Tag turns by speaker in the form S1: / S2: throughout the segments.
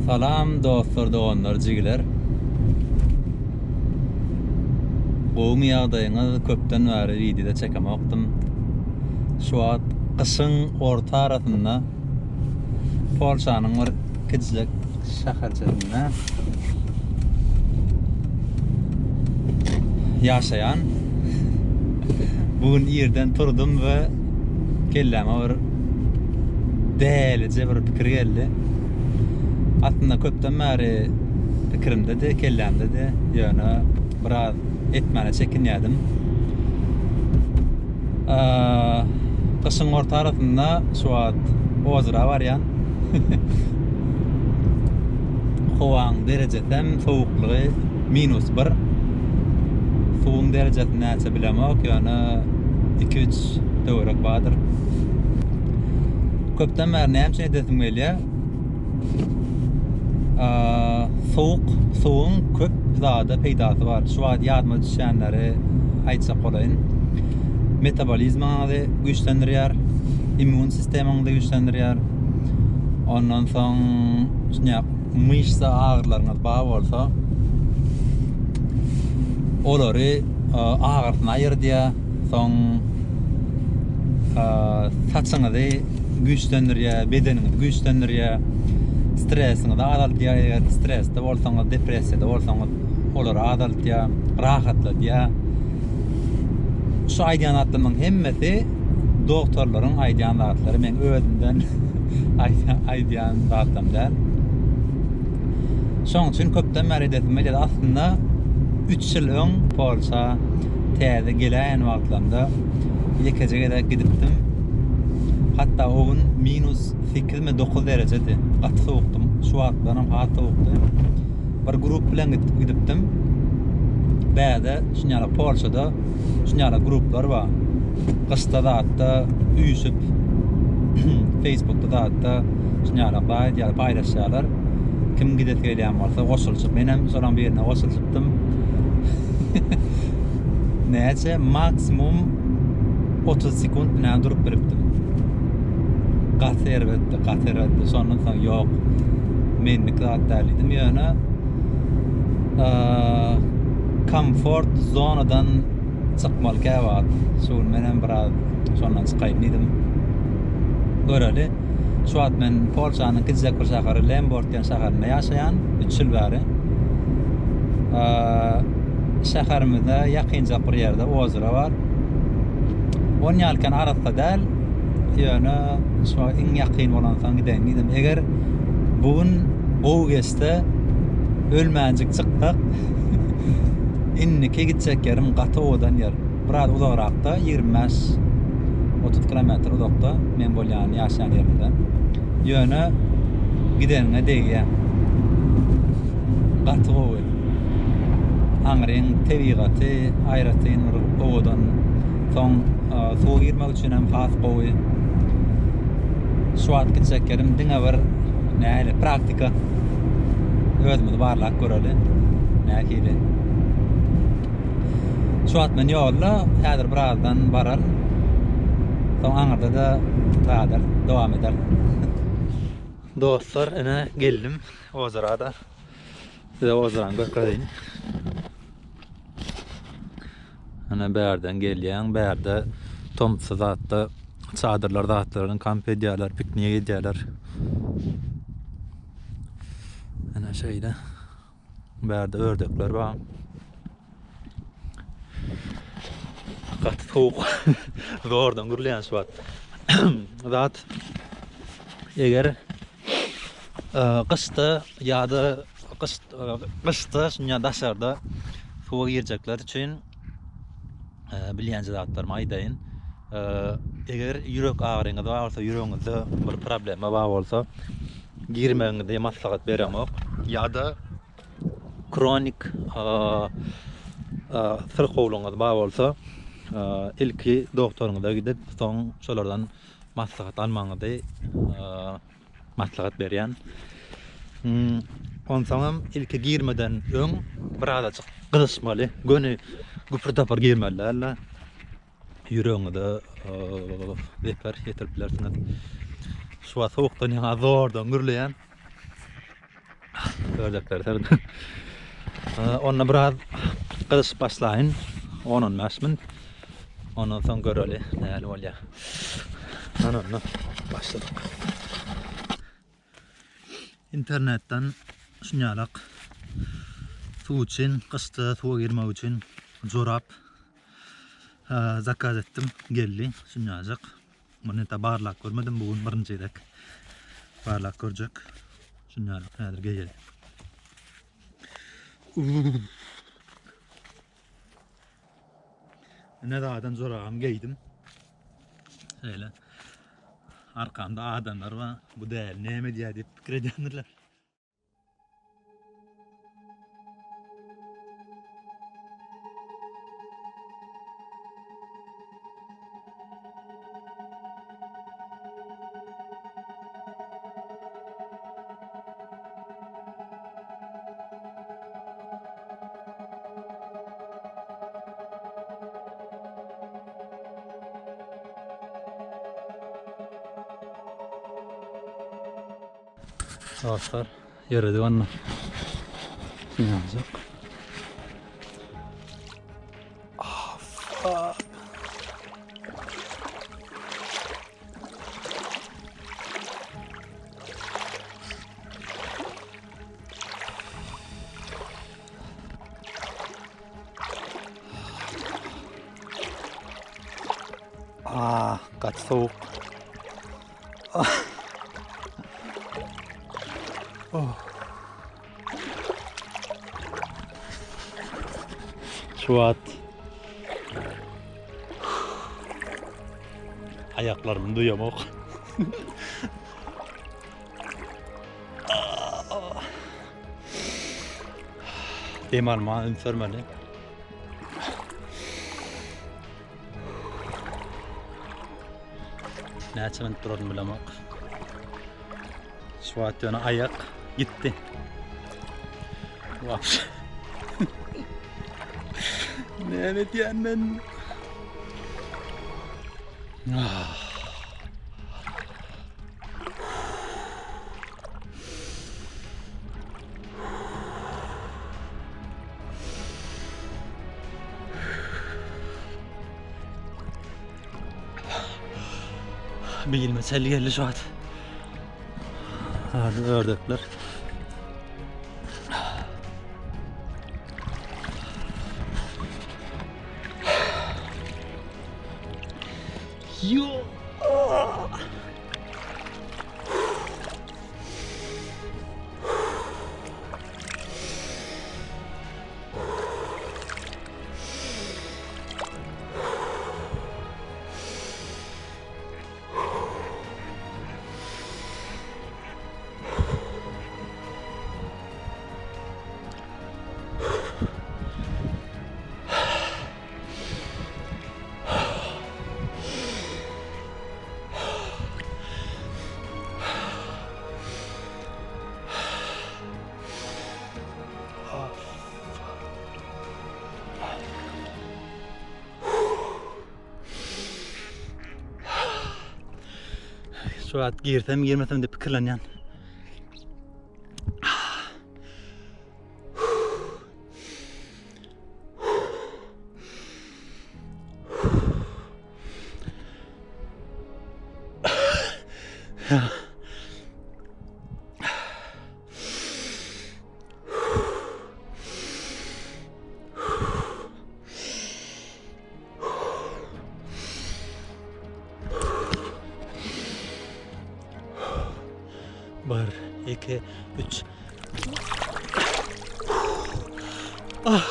S1: Salam dostlar, doğanlar, jigiler. Goğum ýagdaýyňyz köpden bäri videoda çekemokdym. Şu wagt kışyň orta arasynda Polşanyň bir kiçik şäherçesinde ýaşaýan bugün ýerden turdum we kelläme bir dälice bir pikir geldi. Aslında köpden bäri pikirimde de kellämde de ýöne biraz etmene çekinýärdim. Kışyň orta arasynda şu wagt ozura barýan. Howaň derejesem sowuklugy -1. Suwuň derejesini näçe bilemok, ýöne 2-3 döwrek badyr. Köpden bäri näme edesim gelýär? Soğuğun köp zada peydası var. Şu an yadıma düşenleri aytsak olayın. Metabolizmanı güçlendirýär, immun sistemini güçlendirýär. Ondan soň myşsa ağrılaryňyz bar bolsa, olary ağrıtyn aýyrdyýar, soň saçyňyzy güçlendirýär, bedeniniňi güçlendirýär. Stresini de azaltýar, stresde bolsaňyz, depressiýada bolsaňyz, olar azaltýar, rahatlatýar. Şu aýdýanatlaryň hemmesi doktorlaryň aýdýanatlary, men özümden aýdýan däl. Şoň üçin köpden bäri edesim gelýär. Aslında 3 ýyl öň Polşa täze gelen wagtlarynda ýekejege gidipdim. Hatta ogun -8-9 derecedi. Gaty sowukdum. Şu wagtlaram gaty sowukdy. Bir grup bilen gidipdim. Bäde şunýala Polşada şunýala gruplar bar. Gyşda da hatda üýsüp Facebookda da hatda şunýala paýdaşýarlar. Kim gidip gelýän bolsa goşulýar. Menem soran birine goşulypdym. Näçe maksimum 30 sekund bilen durup beripdim. Gater etdi. Sondan soň ýok. Menlik zat dälidim ýöne. Komfort zonadan çykmaly käwat. Şu menen biraz sondan çykaýyn diýdim. Göreli. Şu wagt men Polşanyň kiçik bir şäheri Lemborg diýen şäherinde ýaşaýan 3 ýyl bäri. Şäherimizde ýakynja bir ýerde ozura bar. On ýalkan arasda däl, ýöne şu iň ýakyn bolan soň gideň diýdim. Eger bugün gowy geçse ölmänjik çykdyk. Innike gitsek ýerim gaty odan ýer. Biraz uzagrakda 25-30 kilometr uzakda men bolýan ýaşaýan ýerimden. Ýöne gideňe degýär. Gaty gowy. Aňryň tebigaty, aýratyn odan soň suw girmek üçin hem has gowy. Şu wagt gitsek ýerim diňe bir näle praktika özümde barlak göreli. Näkili. Şu wagt men ýolda häzir birazdan barar. Soň aňyrda da täzer dowam eder. Dostlar, ene geldim ozarada. Size ozaran göstereyim. Ana bärden gelýän, bärde tomsy zatda çadırlar zatlaryny kamp edýärler, pikniğe gidýärler. Ana şeýle bärde ördekler bar. Gaty sowuk. Zordan gürleýän şu wagt. Zat eger kışda ýa-da kışda şunýa daşarda soğuk ýerjekler üçin bilýänçe zatlar aýdaýyn. Eger ýürek agryňyz bar bolsa, ýüregiňizde bir problema bar bolsa, girmegiňizde maslahat beremok. Ýa-da kronik sırkowluňyz bar bolsa, ilki doktoruňyza gidip soň şolardan maslahat almaňyzy maslahat berýän. Onsoň ilki girmeden öň biraz gyzışmaly, göni güpür tapar girmeliler. Ýüregiňizde beper ýetirip bilersiňiz. Şu wagt sowukdan ýa-da zordan gürleýän. Ördekler tabii. Onunla biraz kızış başlayın. Onun mesmin. Ondan sonra göreli. Näle bolýar. Onunla başladık. İnternetten şunyalık su için, kışta suya girmek için zorap zakaz ettim. Geldi şunyacık. Bunu da barlak görmedim. Bugün birinciydik. Barlak görecek. Şunyalık nedir geyeli. Ne dağdan zorağım giydim. Şöyle. Arkamda adamlar var. Bu değil. Neyme diye deyip fikir edenler. Dostlar, yürüdü onunla. Ne yapacak? Ah, fuck. Ah, kaç soğuk. Ah. Oh. Şuat. Ayaklarımı duyamam. Demar mı? Ünsermeli. Ne açımın durarım bilemek. Şuat yana ayak gitti. Vapş. Ne diyen ben? Bir ilmeselli geldi şu an. Hadi ördekler. Yo. Şu an girsem girmesem de pikirlenyen. Bir, iki, üç. Ah.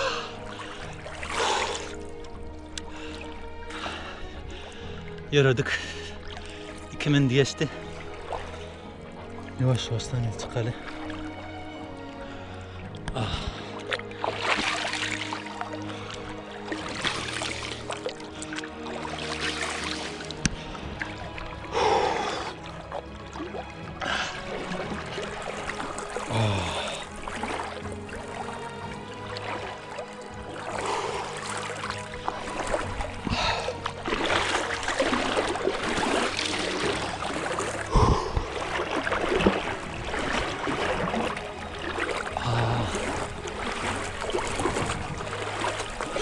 S1: Yaradık. 2000 geçti. Yavaş yavaştan çıkalı. Ah.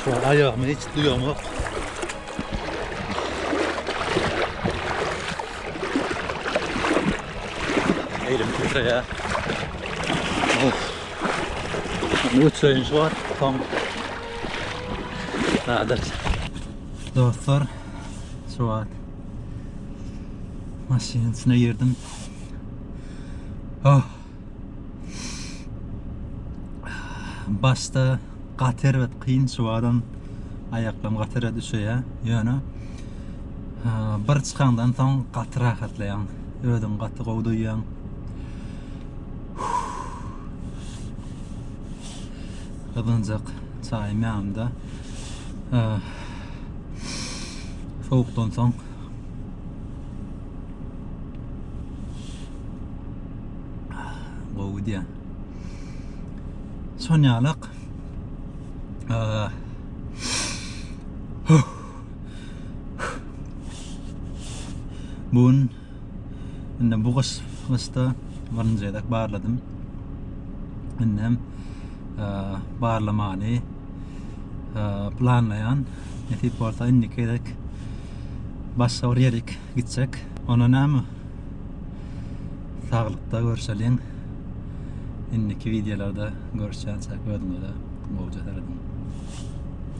S1: Şu an ayağımı hiç duyuyorum. Elim titre ya. Of. Uçayın şu var. Tam. Nadir. Dostlar. Şu an. Maşinin içine girdim. Oh. Başta qater ve kıyın suvadan ayaklam qater'e düşüyor. Yani bir çıkandan son qatıra katlayan. Ödün qatı qovduyan. Qıdıncaq çayım yanımda. Soğuktan son qovduyan. Sonyalık bugün bu kışta varıncaydak bağırladım. Annem bağırlamanı planlayan netip orta indikedik başka oraya gitsek ona ne mi sağlıkta görüşelim. İndiki videolarda görüşeceğiz. Gördüm de olacak aradım.